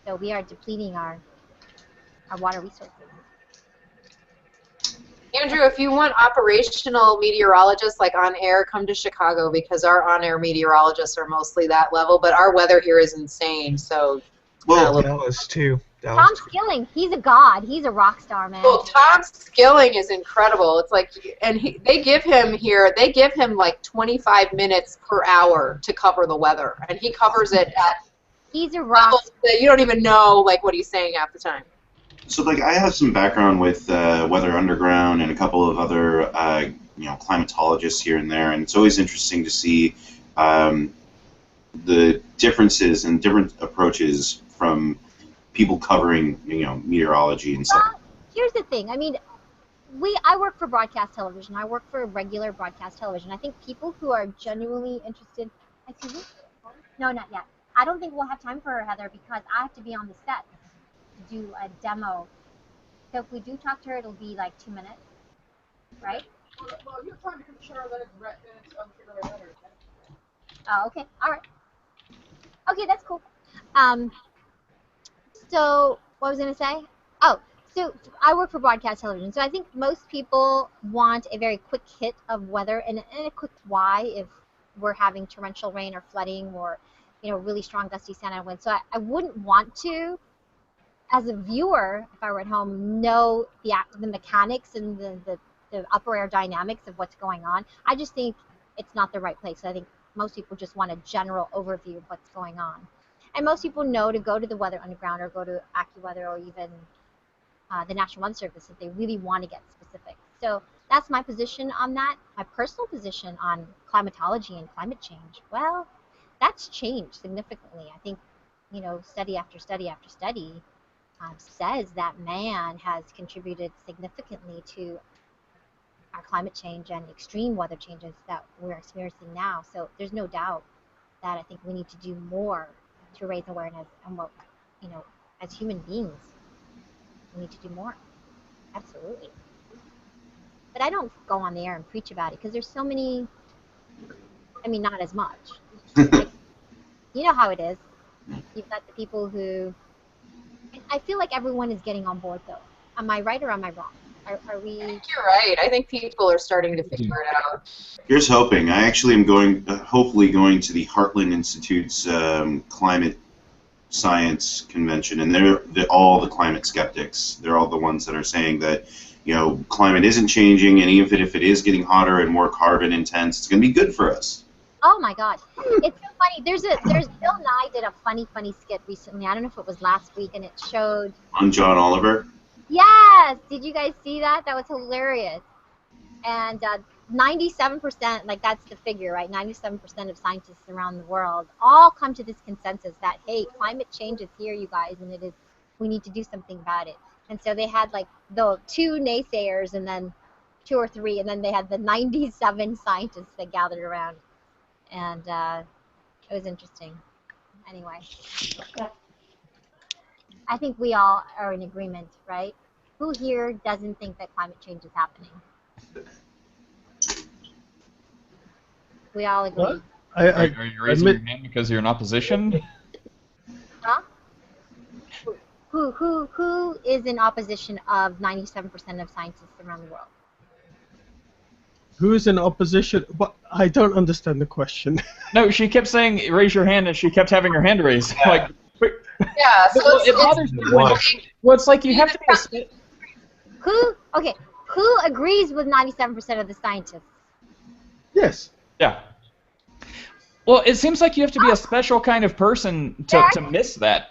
So we are depleting our water resources. Andrew, if you want operational meteorologists like on air, come to Chicago because our on-air meteorologists are mostly that level, but our weather here is insane. So, Dallas too. Tom Skilling, he's a god. He's a rock star, man. Well, Tom Skilling is incredible. It's like, and they give him like 25 minutes per hour to cover the weather, and he covers it at. He's a rock. You don't even know like what he's saying half the time. So, like, I have some background with Weather Underground and a couple of other, climatologists here and there, and it's always interesting to see the differences and different approaches from people covering, meteorology and stuff. Here's the thing. I mean, I work for broadcast television. I work for regular broadcast television. I think people who are genuinely interested. Excuse me? No, not yet. I don't think we'll have time for her, Heather, because I have to be on the set to do a demo. So if we do talk to her, it'll be like 2 minutes, right? Well, you're trying to ensure that it's unfigured. Oh, okay. All right. Okay, that's cool. So what was I going to say? Oh, so I work for broadcast television. So I think most people want a very quick hit of weather and a quick why if we're having torrential rain or flooding or, really strong gusty Santa winds. So I wouldn't want to, as a viewer, if I were at home, know the mechanics and the upper air dynamics of what's going on. I just think it's not the right place. I think most people just want a general overview of what's going on. And most people know to go to the Weather Underground or go to AccuWeather or even the National Weather Service if they really want to get specific. So that's my position on that. My personal position on climatology and climate change, well, that's changed significantly. I think, study after study after study says that man has contributed significantly to our climate change and extreme weather changes that we're experiencing now. So there's no doubt that I think we need to do more to raise awareness and what, as human beings, we need to do more. Absolutely. But I don't go on the air and preach about it because there's so many, not as much. Like, you know how it is. You've got the people who, I feel like everyone is getting on board though. Am I right or am I wrong? Are we? I think you're right. I think people are starting to figure it out. Here's hoping. I actually am going, hopefully going to the Heartland Institute's climate science convention, and they're all the climate skeptics. They're all the ones that are saying that, climate isn't changing, and even if it is getting hotter and more carbon intense, it's going to be good for us. Oh my God, it's so funny. There's Bill Nye did a funny skit recently. I don't know if it was last week, and it showed On John Oliver. Yes, did you guys see that? That was hilarious. And 97%, like that's the figure, right? 97% of scientists around the world all come to this consensus that, hey, climate change is here, you guys, and we need to do something about it. And so they had like the 2 naysayers and then 2 or 3, and then they had the 97 scientists that gathered around. And it was interesting. Anyway, I think we all are in agreement, right? Who here doesn't think that climate change is happening? We all agree. What? Are you raising your hand because you're in opposition? Huh? Who is in opposition of 97% of scientists around the world? Who is in opposition? But I don't understand the question. No, she kept saying raise your hand, and she kept having her hand raised. Like, Yeah, so it bothers me. Well, it's like you have to be. Who agrees with 97% of the scientists? Yes. Yeah. Well, it seems like you have to be a special kind of person to miss that.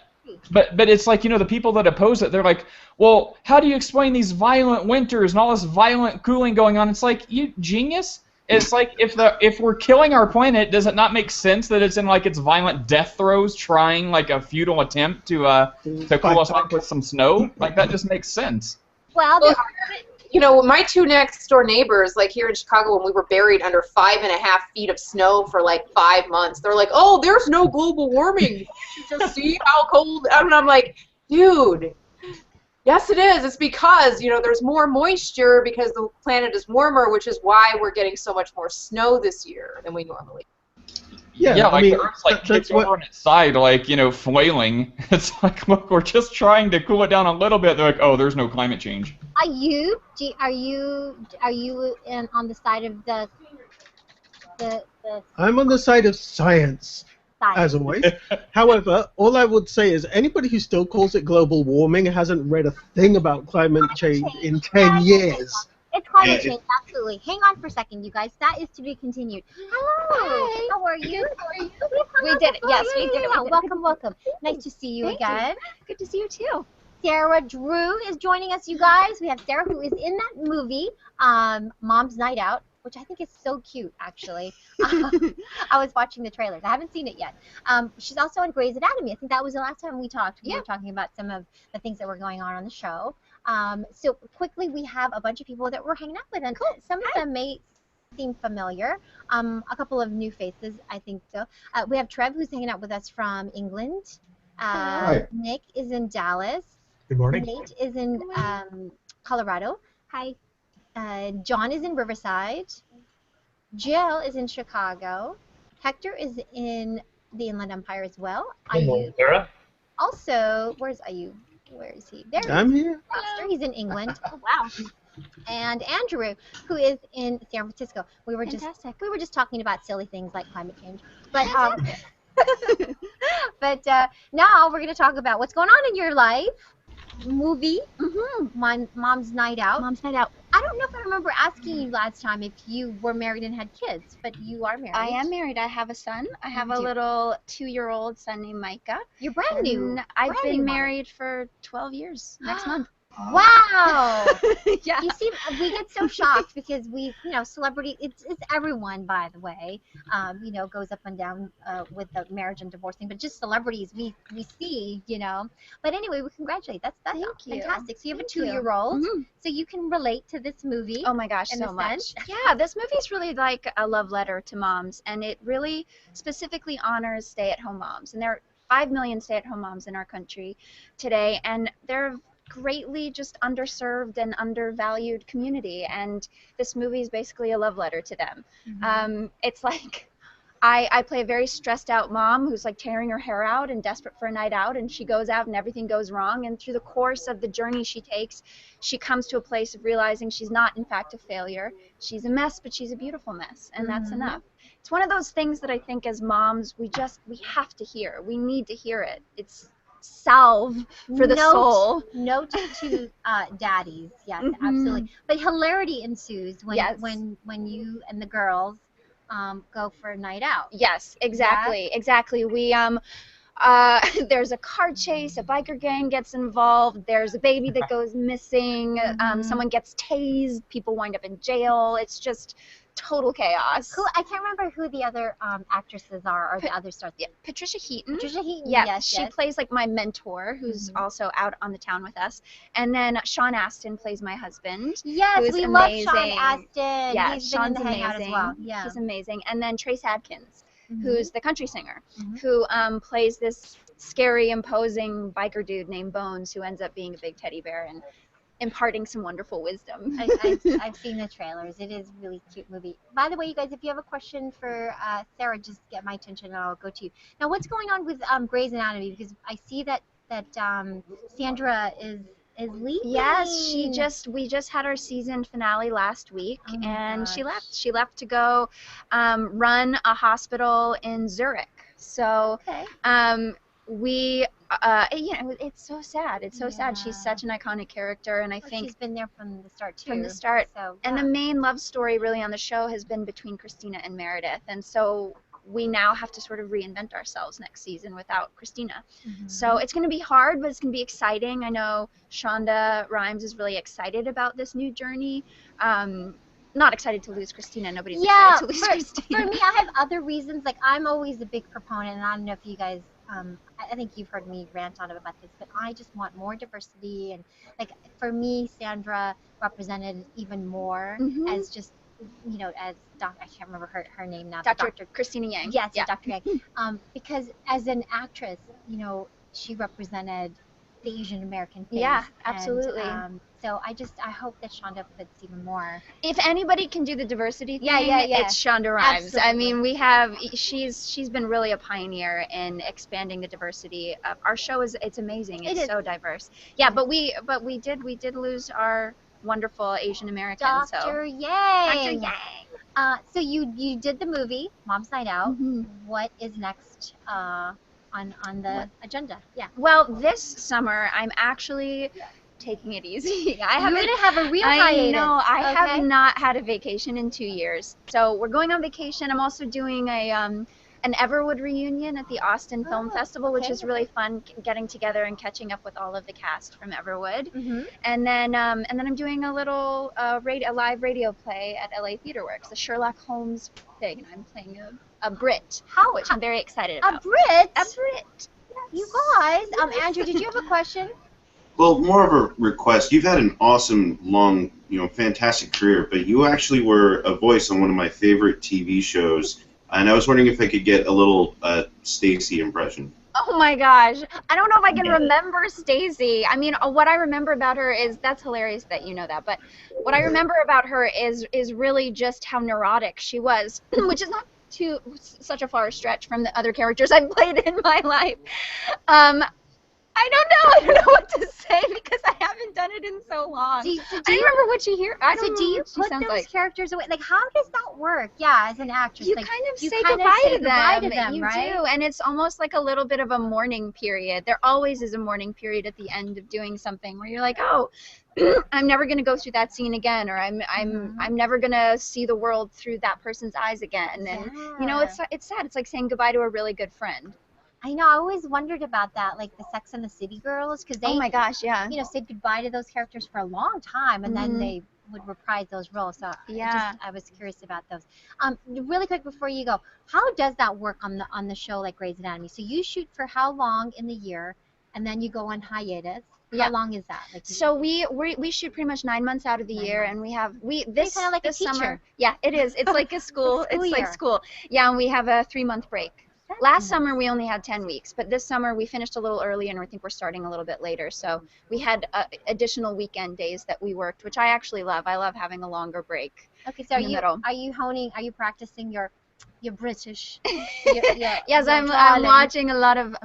But it's like, the people that oppose it, they're like, well, how do you explain these violent winters and all this violent cooling going on? It's like, you genius. It's like if we're killing our planet, does it not make sense that it's in like its violent death throes, trying like a futile attempt to cool us off with some snow? Like that just makes sense. Well, my 2 next door neighbors, like here in Chicago, when we were buried under 5.5 feet of snow for like 5 months, they're like, "Oh, there's no global warming. You should just see how cold." And I'm like, dude, yes, it is. It's because there's more moisture because the planet is warmer, which is why we're getting so much more snow this year than we normally. Yeah, like the Earth's like kicked over on its side, like flailing. It's like, look, we're just trying to cool it down a little bit. They're like, oh, there's no climate change. Are you on the side of the I'm on the side of science, as always. However, all I would say is anybody who still calls it global warming hasn't read a thing about climate change in 10 years. It's climate change, absolutely. Hang on for a second, you guys. That is to be continued. Hello. Hi. How are you? We did it. Yes, we did it. Welcome. Nice to see you again. Good to see you too. Sarah Drew is joining us, you guys. We have Sarah, who is in that movie, Mom's Night Out, which I think is so cute, actually. I was watching the trailers. I haven't seen it yet. She's also in Grey's Anatomy. I think that was the last time we talked. We were talking about some of the things that were going on the show. So quickly, we have a bunch of people that we're hanging out with, and some of them may seem familiar. A couple of new faces, I think so. We have Trev, who's hanging out with us from England. Nick is in Dallas. Good morning. Nate is in Colorado. Hi. John is in Riverside. Jill is in Chicago. Hector is in the Inland Empire as well. Good morning, Sarah. Also, where's Ayu? Where is he? There. I'm here. He's in England. Oh, wow. And Andrew, who is in San Francisco. We were just talking about silly things like climate change. But now we're going to talk about what's going on in your life. Movie, Mom's Night Out. Mom's Night Out. I don't know if I remember asking you last time if you were married and had kids, but you are married. I am married. I have a son. I have a little 2-year-old son named Micah. You're brand new. I've been married for 12 years next month. Wow. Yeah. You see, we get so shocked because celebrity, it's everyone, by the way, goes up and down with the marriage and divorce thing, but just celebrities we see, But anyway, we congratulate. That's Thank you. fantastic. So you have a Thank you. 2-year-old, Mhm. so you can relate to this movie. Oh my gosh, in so a much. sense. Yeah, this movie is really like a love letter to moms, and it really specifically honors stay-at-home moms. And there are 5 million stay-at-home moms in our country today, and they're greatly just underserved and undervalued community. And this movie is basically a love letter to them. It's like I play a very stressed out mom who's like tearing her hair out and desperate for a night out, and she goes out and everything goes wrong, and through the course of the journey she takes, she comes to a place of realizing she's not in fact a failure. She's a mess, but she's a beautiful mess, and that's enough. It's one of those things that I think as moms we have to hear. We need to hear it. It's salve for the soul. Note to daddies, yes, absolutely. But hilarity ensues when you and the girls go for a night out. Yes, exactly, exactly. We there's a car chase, a biker gang gets involved, there's a baby that goes missing, someone gets tased, people wind up in jail. It's just total chaos. Who I can't remember who the other actresses are, or the other stars. Yeah, Patricia Heaton. Patricia Heaton. Yeah, yes, she plays like my mentor, who's also out on the town with us. And then Sean Astin plays my husband. Yes, who's we amazing. love Sean Astin. Yeah, He's Sean's been in the amazing. Hangout as well. Yeah, he's amazing. And then Trace Adkins, who's the country singer, who plays this scary, imposing biker dude named Bones, who ends up being a big teddy bear and imparting some wonderful wisdom. I've seen the trailers. It is a really cute movie. By the way, you guys, if you have a question for Sarah, just get my attention and I'll go to you. Now, what's going on with Grey's Anatomy? Because I see that Sandra is leaving. Yes, we just had our season finale last week, and she left. She left to go run a hospital in Zurich. So it's so sad. It's so sad. She's such an iconic character, and I think she's been there from the start too. From the start. So, and the main love story really on the show has been between Christina and Meredith, and so we now have to sort of reinvent ourselves next season without Christina. So it's going to be hard, but it's going to be exciting. I know Shonda Rhimes is really excited about this new journey. Not excited to lose Christina. Nobody's excited to lose Christina. For me, I have other reasons. Like, I'm always a big proponent, and I don't know if you guys, I think you've heard me rant on it about this, but I just want more diversity. And, like, for me, Sandra represented even more as just, as Dr. I can't remember her name now. Dr. Christina Yang. Yes, Dr. Yang. Because as an actress, she represented the Asian American face. Yeah, absolutely. And, so I hope that Shonda puts even more. If anybody can do the diversity thing, yeah. it's Shonda Rhimes. Absolutely. I mean, she's been really a pioneer in expanding the diversity of our show. It's amazing. It's so diverse. Yeah, but we did lose our wonderful Asian American. Dr. Yang. Dr. Yang. So you did the movie Mom's Night Out. What is next on the agenda? Yeah. Well, this summer I'm actually taking it easy. You're gonna have a real hiatus. I know. I have not had a vacation in 2 years. So we're going on vacation. I'm also doing an Everwood reunion at the Austin Film Festival, which is really fun, getting together and catching up with all of the cast from Everwood. And then I'm doing a little a live radio play at LA Theater Works, the Sherlock Holmes thing, and I'm playing a Brit, which I'm very excited about. A Brit? A Brit. You guys, Andrew, did you have a question? Well, more of a request. You've had an awesome, long, fantastic career, but you actually were a voice on one of my favorite TV shows, and I was wondering if I could get a little Stacy impression. Oh my gosh. I don't know if I can remember Stacy. I mean, what I remember about her is, that's hilarious that you know that, but what I remember about her is really just how neurotic she was, which is not such a far stretch from the other characters I've played in my life. I don't know what to say because I haven't done it in so long. I don't remember what you hear. So do you put those characters away? Like, how does that work? Yeah, as an actress, you like, kind of you say kind goodbye of to them. You right? Do, and it's almost like a little bit of a mourning period. There always is a mourning period at the end of doing something where you're like, oh, I'm never going to go through that scene again, or I'm never going to see the world through that person's eyes again. And it's sad. It's like saying goodbye to a really good friend. I know. I always wondered about that, like the Sex and the City girls, because they, Oh my gosh, yeah. said goodbye to those characters for a long time, and then they would reprise those roles. So I was curious about those. Really quick before you go, how does that work on the show like Grey's Anatomy? So you shoot for how long in the year, and then you go on hiatus? How long is that? Like, so we shoot pretty much 9 months out of the year, and we have this kind of like this a teacher. Summer. Yeah, it is. It's like a school. It's like school. Yeah, and we have a 3-month break. Last summer we only had 10 weeks, but this summer we finished a little early, and I think we're starting a little bit later. So we had additional weekend days that we worked, which I actually love. I love having a longer break. Okay, so are you practicing your British? Yes, I'm watching a lot of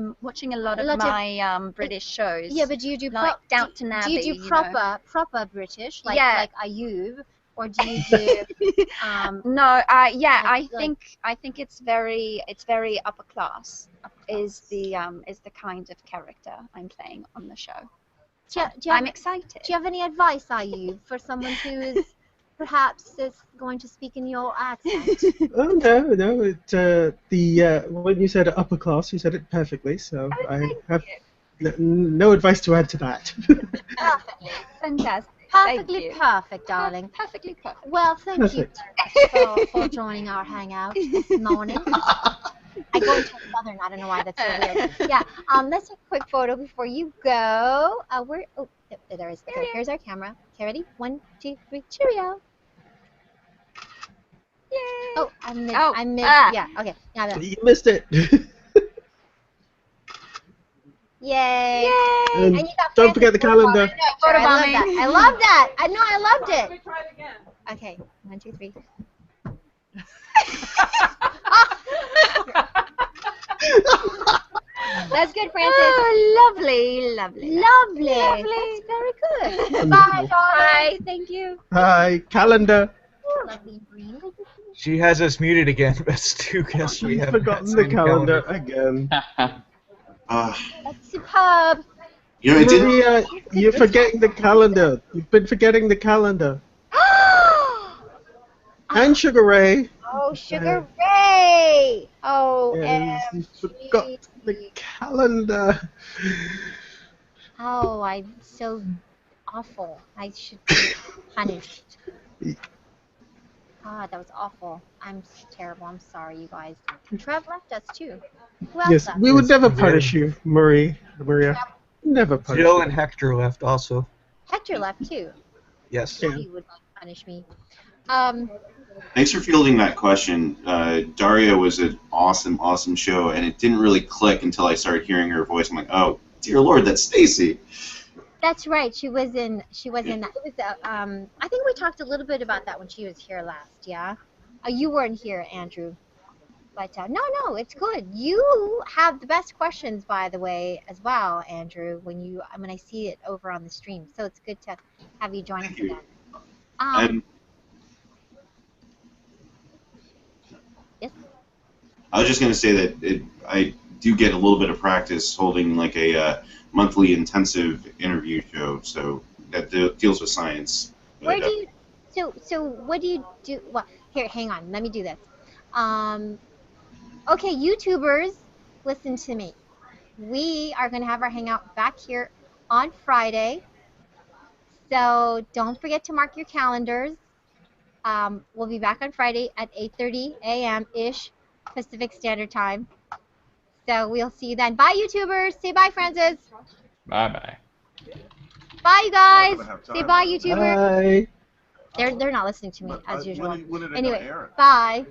my British shows. Yeah, but do you do like Downton Abbey? Do you do proper British like Ayub, or do you do no, I think it's very upper class. Is the kind of character I'm playing on the show. I'm excited. Do you have any advice, Ayub, for someone who is perhaps is going to speak in your accent? Oh no! When you said upper class, you said it perfectly. So I have no advice to add to that. Fantastic. Perfectly perfect, darling. Perfectly perfect. Well, thank you for joining our hangout this morning. I go into Southern. I don't know why that's so weird. Yeah. Let's take a quick photo before you go. There is. Okay, here's our camera. Okay, ready? 1, 2, 3. Cheerio. Yay. Oh, I missed. Yeah. Okay. Now you missed it. Yay. And you got don't forget the calendar. I love that. I know. I loved it. Let me try it again. Okay. 1, 2, 3. That's good, Francis. Oh, lovely. That's very good. Bye, Bye. Thank you. Hi, calendar. Lovely green. She has us muted again, but Stu guess we You've haven't forgotten the calendar again. That's superb. Maria, you're forgetting the calendar. You've been forgetting the calendar. And Sugar Ray. Oh, Sugar Ray. Oh, you forgot the calendar. Oh, I'm so awful. I should be punished. Ah, that was awful. I'm terrible. I'm sorry, you guys. Trev left us too. Who else Yes, left? we would never punish you, Maria. Never punish Jill you. and Hector left also. Hector left too. Yes. He would punish me. Thanks for fielding that question. Daria was an awesome show, and it didn't really click until I started hearing her voice. I'm like, oh, dear Lord, that's Stacy. That's right. She was in that. It was I think we talked a little bit about that when she was here last. Yeah. You weren't here, Andrew. But no, it's good. You have the best questions, by the way, as well, Andrew. When I see it over on the stream, so it's good to have you join us again. Yes. I was just going to say that I do get a little bit of practice holding like a monthly intensive interview show, so that deals with science. Where do you? So what do you do? Well, here, hang on. Let me do this. Okay, YouTubers, listen to me. We are going to have our hangout back here on Friday, so don't forget to mark your calendars. We'll be back on Friday at 8:30 a.m.-ish Pacific Standard Time. So we'll see you then. Bye, YouTubers. Say bye, Francis. Bye-bye. Bye, you guys. Say bye, YouTubers. Bye. They're not listening to me, as usual. When did it Anyway, air? bye.